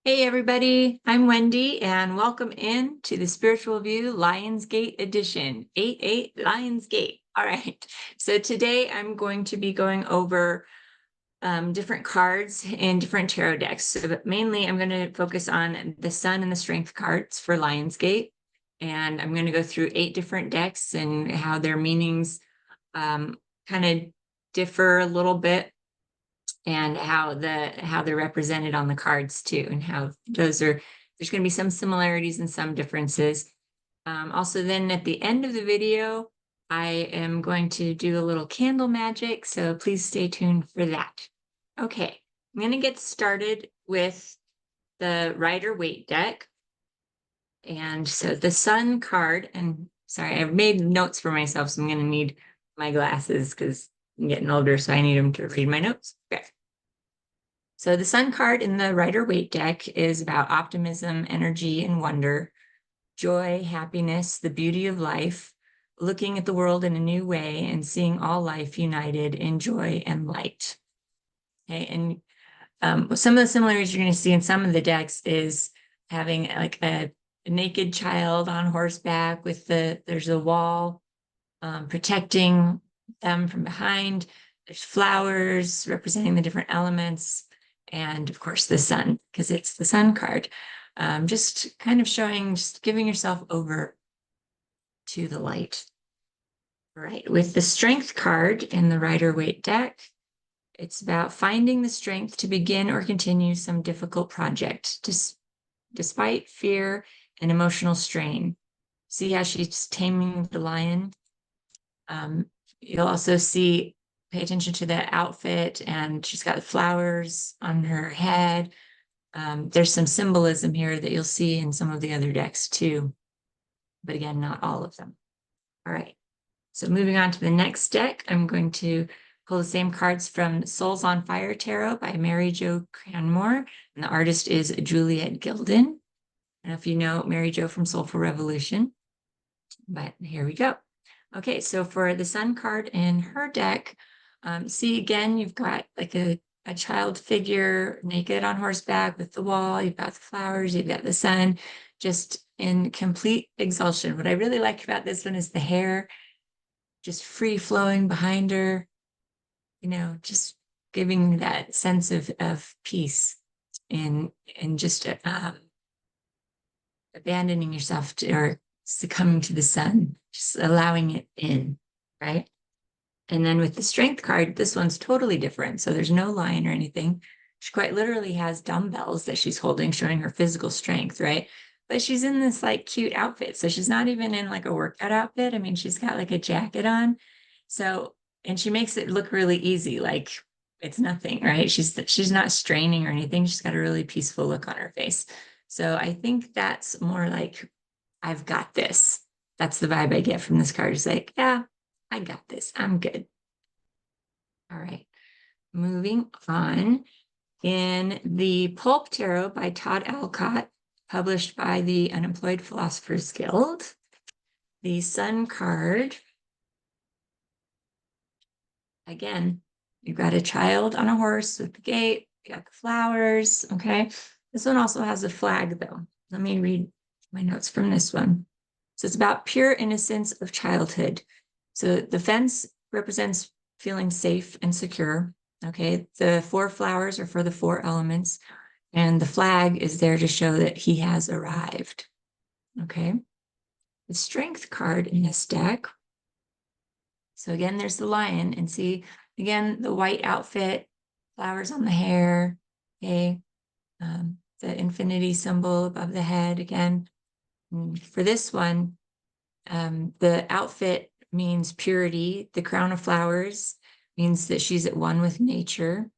Hey everybody, I'm Wendy and welcome in to the Spiritual View Lionsgate edition, 8-8 Lionsgate. All right, so today I'm going to be going over different cards in different tarot decks. So mainly I'm going to focus on the Sun and the Strength cards for Lionsgate. And I'm going to go through 8 different decks and how their meanings kind of differ a little bit and how they're represented on the cards too, and how there's going to be some similarities and some differences. Also, then at the end of the video, I am going to do a little candle magic, so please stay tuned for that. Okay, I'm going to get started with the Rider-Waite deck. And so the Sun card, and sorry, I've made notes for myself, so I'm going to need my glasses because I'm getting older, so I need them to read my notes. Okay. So the Sun card in the Rider-Waite deck is about optimism, energy, and wonder, joy, happiness, the beauty of life, looking at the world in a new way and seeing all life united in joy and light. Okay, and some of the similarities you're going to see in some of the decks is having like a naked child on horseback with there's a wall protecting them from behind. There's flowers representing the different elements. And of course, the sun, because it's the Sun card. Just kind of showing, just giving yourself over to the light. All right, with the Strength card in the Rider-Waite deck, it's about finding the strength to begin or continue some difficult project, despite fear and emotional strain. See how she's taming the lion? You'll also pay attention to the outfit, and she's got flowers on her head. There's some symbolism here that you'll see in some of the other decks too, but again, not all of them. All right, so moving on to the next deck, I'm going to pull the same cards from Souls on Fire Tarot by Mary Jo Cranmore, and the artist is Juliet Gilden. I don't know if you know Mary Jo from Soulful Revolution, but here we go. Okay, so for the Sun card in her deck, see again, you've got like a child figure naked on horseback with the wall, you've got the flowers, you've got the sun, just in complete exhaustion. What I really like about this one is the hair just free flowing behind her, just giving that sense of peace and just abandoning yourself to, or succumbing to the sun, just allowing it in, right? And then with the Strength card, this one's totally different. So there's no lion or anything. She quite literally has dumbbells that she's holding, showing her physical strength, right? But she's in this like cute outfit. So she's not even in like a workout outfit. I mean, she's got like a jacket on. So, and she makes it look really easy, like it's nothing, right? She's not straining or anything. She's got a really peaceful look on her face. So I think that's more like, I've got this. That's the vibe I get from this card. It's like, yeah, I got this. I'm good. All right. Moving on. In the Pulp Tarot by Todd Alcott, published by the Unemployed Philosophers Guild, the Sun card. Again, you've got a child on a horse with the gate. You got the flowers. Okay. This one also has a flag, though. Let me read my notes from this one. So it's about pure innocence of childhood. So the fence represents feeling safe and secure. Okay. The 4 flowers are for the 4 elements, and the flag is there to show that he has arrived. Okay. The Strength card in this deck. So again, there's the lion, and see, again, the white outfit, flowers on the hair. Okay. The infinity symbol above the head again. And for this one, the outfit means purity. The crown of flowers means that she's at one with nature.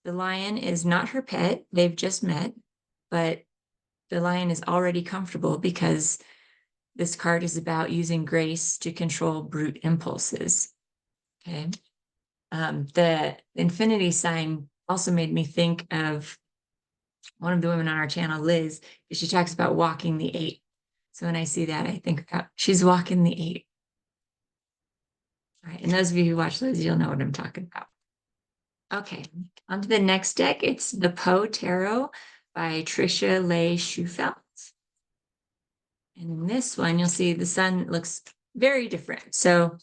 The lion is not her pet. They've just met, but the lion is already comfortable because this card is about using grace to control brute impulses. Okay. The infinity sign also made me think of one of the women on our channel, Liz, because she talks about walking the 8. So when I see that, I think about she's walking the 8. All right, and those of you who watch Liz, you'll know what I'm talking about. Okay, on to the next deck. It's the Poe Tarot by Tricia Leigh Schufelt. And in this one, you'll see the sun looks very different. So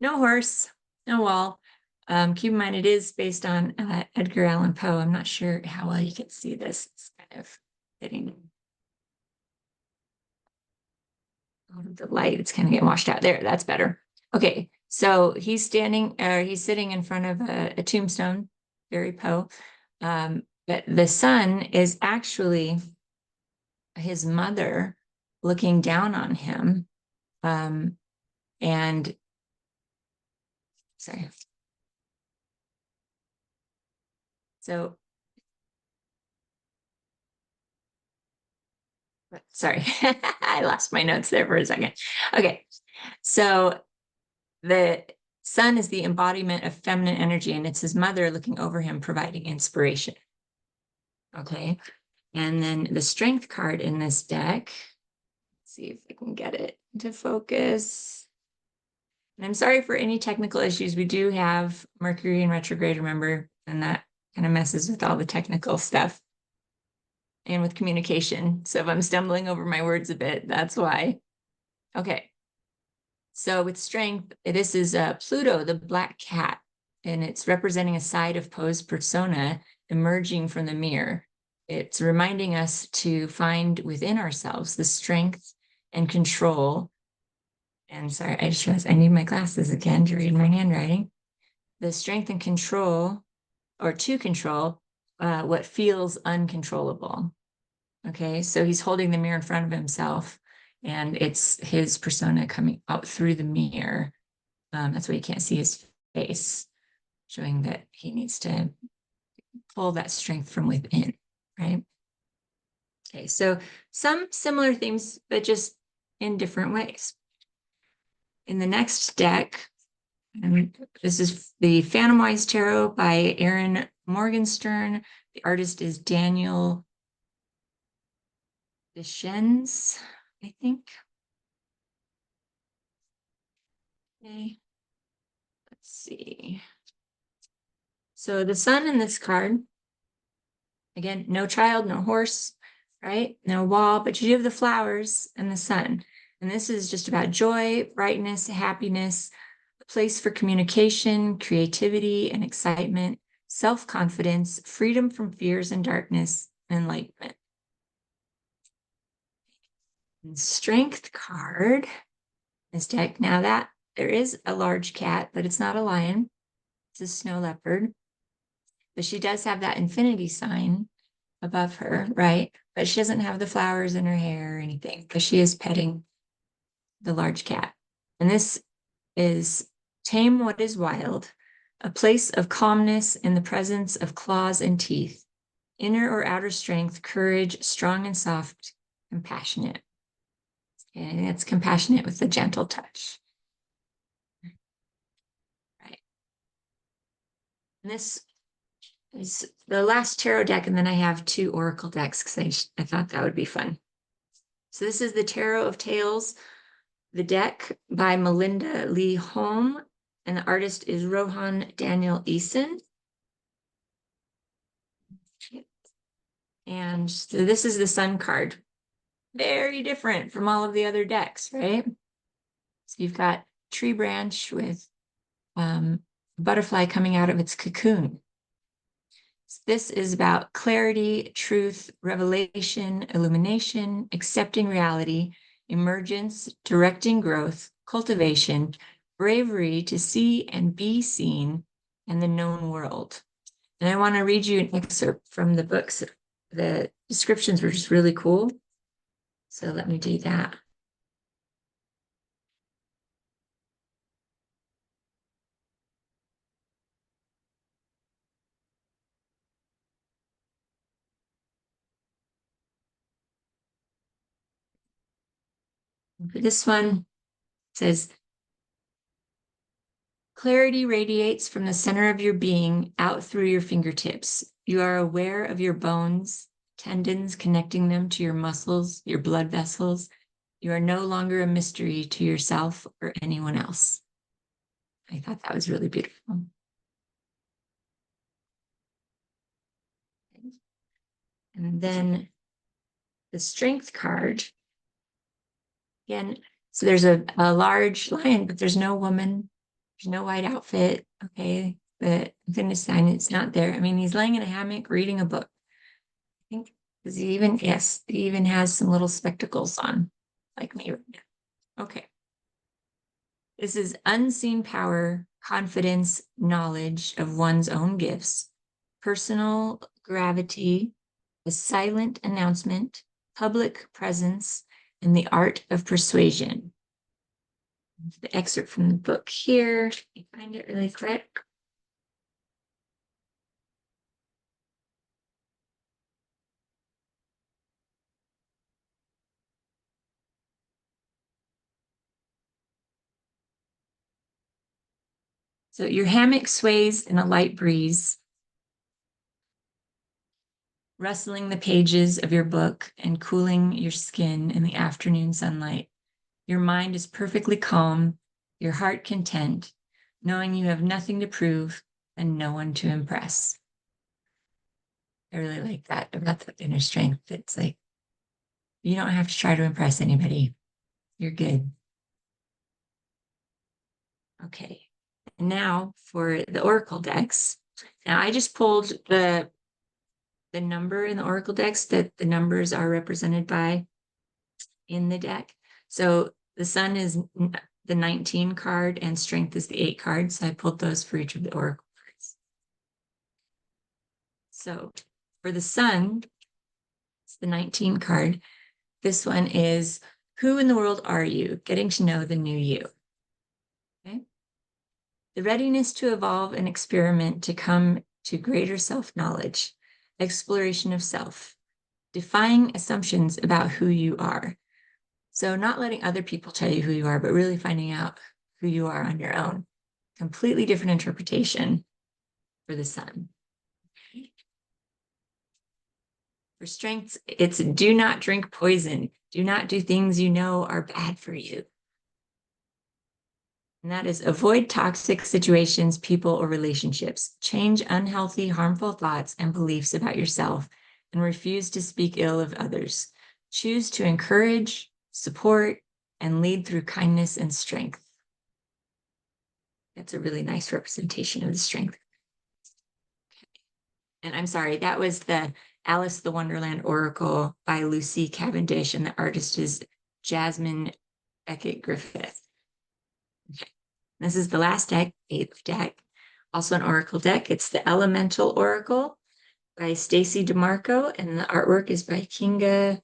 no horse, no wall. Keep in mind, it is based on Edgar Allan Poe. I'm not sure how well you can see this. It's kind of hitting out of the light. It's kind of getting washed out there. That's better. Okay, so he's sitting in front of a tombstone, very Poe. But the sun is actually his mother looking down on him. And sorry. So, sorry, I lost my notes there for a second. Okay, so the sun is the embodiment of feminine energy, and it's his mother looking over him, providing inspiration. Okay, and then the strength card in this deck, let's see if I can get it to focus. And I'm sorry for any technical issues. We do have Mercury in retrograde, remember, and that kind of messes with all the technical stuff and with communication. So if I'm stumbling over my words a bit, that's why. Okay. So with strength, this is Pluto, the black cat, and it's representing a side of Poe's persona emerging from the mirror. It's reminding us to find within ourselves the strength and control. And sorry, I just realized I need my glasses again to read my handwriting. The strength and control, or to control what feels uncontrollable. Okay, so he's holding the mirror in front of himself, and it's his persona coming out through the mirror. That's why you can't see his face, showing that he needs to pull that strength from within, right? Okay, so some similar themes, but just in different ways. In the next deck, this is the Phantom Wise Tarot by Erin Morgenstern. The artist is Daniel Deschennes, I think. Okay, let's see. So the sun in this card, again, no child, no horse, right? No wall, but you do have the flowers and the sun. And this is just about joy, brightness, happiness, a place for communication, creativity, and excitement, self-confidence, freedom from fears and darkness, and enlightenment. And strength card, this deck. Now that there is a large cat, but it's not a lion. It's a snow leopard. But she does have that infinity sign above her, right? But she doesn't have the flowers in her hair or anything, but she is petting the large cat. And this is tame what is wild, a place of calmness in the presence of claws and teeth, inner or outer strength, courage, strong and soft, compassionate. And it's compassionate with a gentle touch. Right. And this is the last tarot deck, and then I have 2 oracle decks because I thought that would be fun. So this is the Tarot of Tales, the deck by Melinda Lee Holm, and the artist is Rohan Daniel Eason. And so this is the Sun card. Very different from all of the other decks, right? So you've got tree branch with butterfly coming out of its cocoon. This is about clarity, truth, revelation, illumination, accepting reality, emergence, directing growth, cultivation, bravery to see and be seen, and the known world. And I want to read you an excerpt from the books. The descriptions were just really cool. So let me do that. This one says, clarity radiates from the center of your being out through your fingertips. You are aware of your bones, tendons connecting them to your muscles, your blood vessels. You are no longer a mystery to yourself or anyone else. I thought that was really beautiful. And then the strength card, again, so there's a large lion, but there's no woman, there's no white outfit. Okay, the fitness sign, it's not there. I mean, he's laying in a hammock reading a book. I think because he even has some little spectacles on, like me right now. Okay. This is unseen power, confidence, knowledge of one's own gifts, personal gravity, a silent announcement, public presence, and the art of persuasion. The excerpt from the book here. Let me find it really quick. So your hammock sways in a light breeze, rustling the pages of your book and cooling your skin in the afternoon sunlight. Your mind is perfectly calm, your heart content, knowing you have nothing to prove and no one to impress. I really like that about the inner strength. It's like, you don't have to try to impress anybody. You're good. Okay. And now for the Oracle decks. Now I just pulled the number in the Oracle decks that the numbers are represented by in the deck. So the Sun is the 19 card and Strength is the 8 card. So I pulled those for each of the Oracle cards. So for the Sun, it's the 19 card. This one is, who in the world are you? Getting to know the new you. Okay. The readiness to evolve and experiment to come to greater self-knowledge, exploration of self, defying assumptions about who you are. So not letting other people tell you who you are, but really finding out who you are on your own. Completely different interpretation for the Sun. For strengths, it's do not drink poison. Do not do things you know are bad for you. And that is avoid toxic situations, people, or relationships. Change unhealthy, harmful thoughts and beliefs about yourself and refuse to speak ill of others. Choose to encourage, support, and lead through kindness and strength. That's a really nice representation of the strength. And I'm sorry, that was the Alice the Wonderland Oracle by Lucy Cavendish, and the artist is Jasmine Beckett Griffith. Okay. This is the last deck, 8th deck, also an Oracle deck. It's the Elemental Oracle by Stacy DeMarco, and the artwork is by Kinga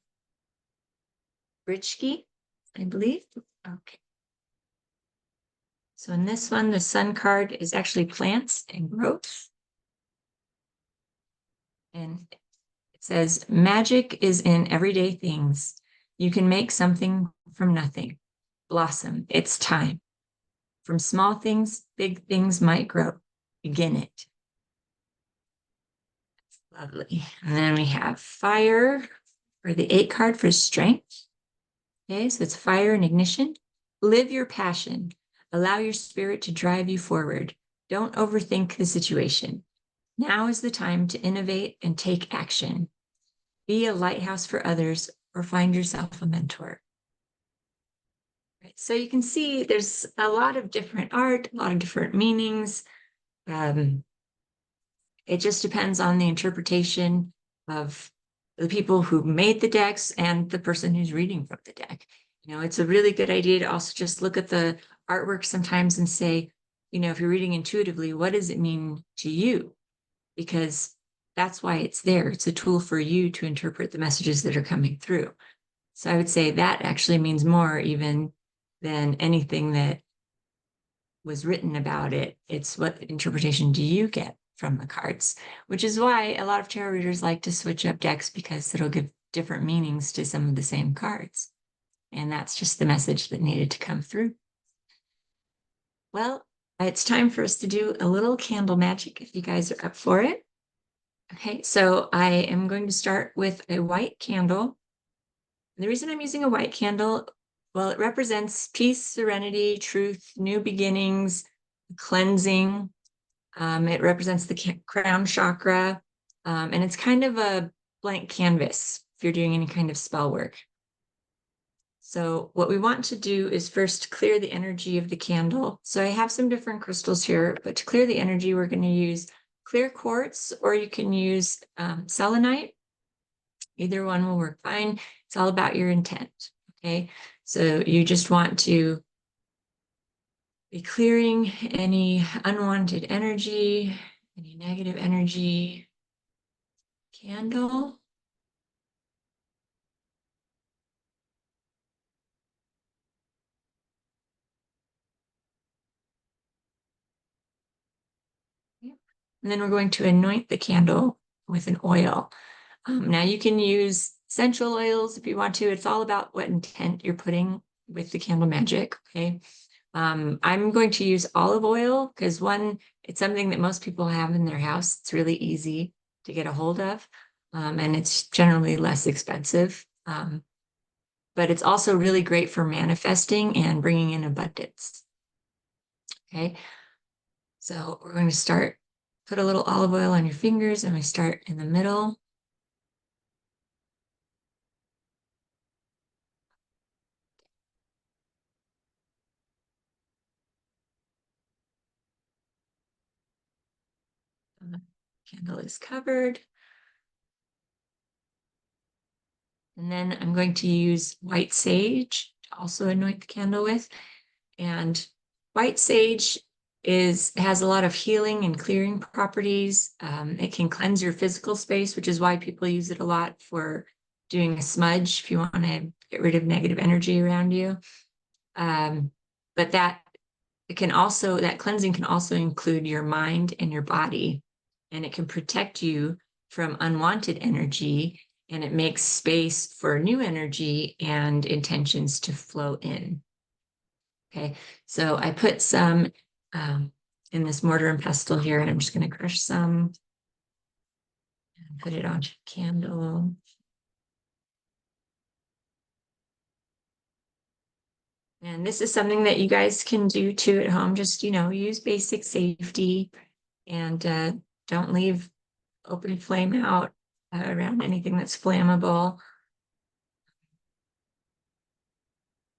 Britschke, I believe. Okay. So in this one, the Sun card is actually plants and growth. And it says, magic is in everyday things. You can make something from nothing. Blossom, it's time. From small things, big things might grow. Begin it. That's lovely. And then we have fire for the 8 card for strength. Okay, so it's fire and ignition. Live your passion. Allow your spirit to drive you forward. Don't overthink the situation. Now is the time to innovate and take action. Be a lighthouse for others or find yourself a mentor. Right, so you can see there's a lot of different art, a lot of different meanings. It just depends on the interpretation of the people who made the decks and the person who's reading from the deck. You know, it's a really good idea to also just look at the artwork sometimes and say, you know, if you're reading intuitively, what does it mean to you? Because that's why it's there. It's a tool for you to interpret the messages that are coming through. So I would say that actually means more even than anything that was written about it. It's what interpretation do you get from the cards, which is why a lot of tarot readers like to switch up decks, because it'll give different meanings to some of the same cards. And that's just the message that needed to come through. Well, it's time for us to do a little candle magic if you guys are up for it. Okay, so I am going to start with a white candle. And the reason I'm using a white candle, well, it represents peace, serenity, truth, new beginnings, cleansing. It represents the crown chakra. And it's kind of a blank canvas if you're doing any kind of spell work. So what we want to do is first clear the energy of the candle. So I have some different crystals here, but to clear the energy, we're going to use clear quartz, or you can use selenite. Either one will work fine. It's all about your intent. Okay. So you just want to be clearing any unwanted energy, any negative energy. Candle. And then we're going to anoint the candle with an oil. Now you can use essential oils if you want to. It's all about what intent you're putting with the candle magic. Okay. I'm going to use olive oil because one, it's something that most people have in their house. It's really easy to get a hold of, and it's generally less expensive. But it's also really great for manifesting and bringing in abundance. Okay. So we're going to start, put a little olive oil on your fingers, and we start in the middle. The candle is covered. And then I'm going to use white sage to also anoint the candle with. And white sage has a lot of healing and clearing properties. It can cleanse your physical space, which is why people use it a lot for doing a smudge if you want to get rid of negative energy around you. But that cleansing can also include your mind and your body, and it can protect you from unwanted energy, and it makes space for new energy and intentions to flow in. Okay, so I put some in this mortar and pestle here, and I'm just going to crush some and put it onto the candle. And this is something that you guys can do too at home. Just, use basic safety, and don't leave open flame out around anything that's flammable.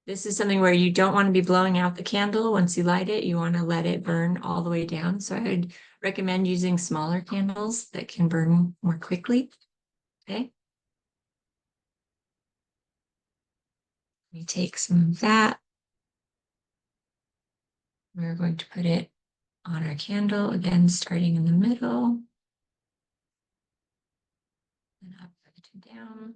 This is something where you don't want to be blowing out the candle once you light it. You want to let it burn all the way down. So I would recommend using smaller candles that can burn more quickly. Okay. Let me take some of that. We're going to put it on our candle, again, starting in the middle. And up and down.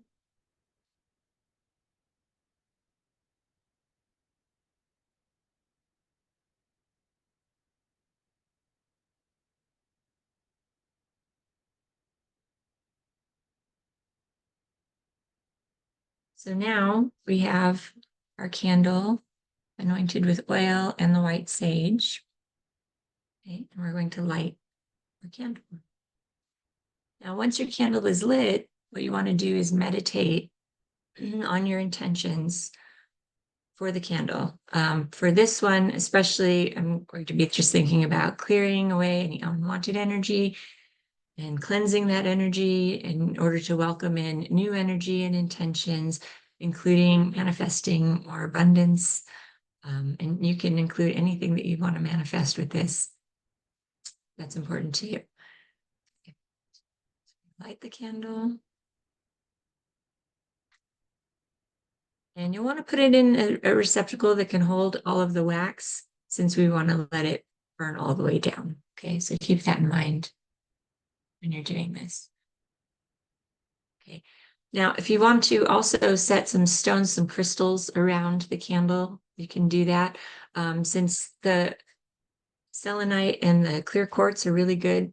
So now we have our candle anointed with oil and the white sage. Okay, and we're going to light our candle. Now, once your candle is lit, what you want to do is meditate on your intentions for the candle. For this one, especially, I'm going to be just thinking about clearing away any unwanted energy and cleansing that energy in order to welcome in new energy and intentions, including manifesting more abundance. And you can include anything that you want to manifest with this that's important to you. Light the candle. And you'll want to put it in a receptacle that can hold all of the wax, since we want to let it burn all the way down. Okay, so keep that in mind when you're doing this. Okay, now if you want to also set some stones, some crystals around the candle, you can do that. Since the selenite and the clear quartz are really good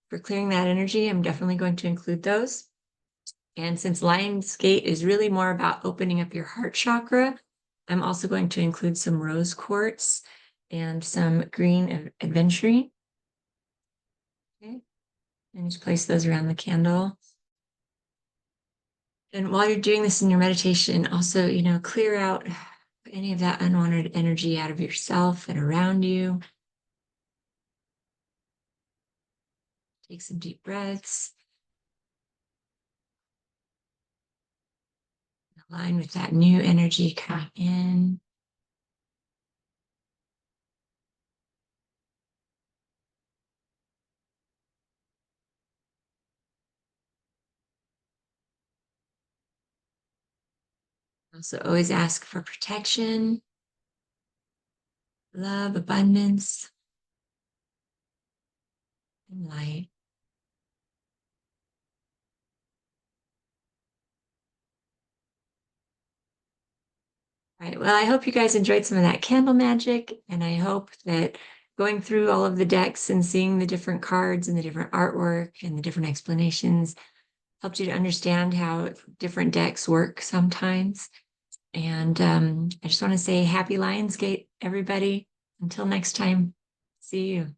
for clearing that energy, I'm definitely going to include those. And since Lion's Gate is really more about opening up your heart chakra, I'm also going to include some rose quartz and some green aventurine. Okay, and just place those around the candle. And while you're doing this in your meditation, also, clear out any of that unwanted energy out of yourself and around you. Take some deep breaths. Align with that new energy coming in. Also, always ask for protection, love, abundance, and light. All right. Well, I hope you guys enjoyed some of that candle magic, and I hope that going through all of the decks and seeing the different cards and the different artwork and the different explanations helped you to understand how different decks work sometimes. And I just want to say happy Lionsgate, everybody. Until next time, see you.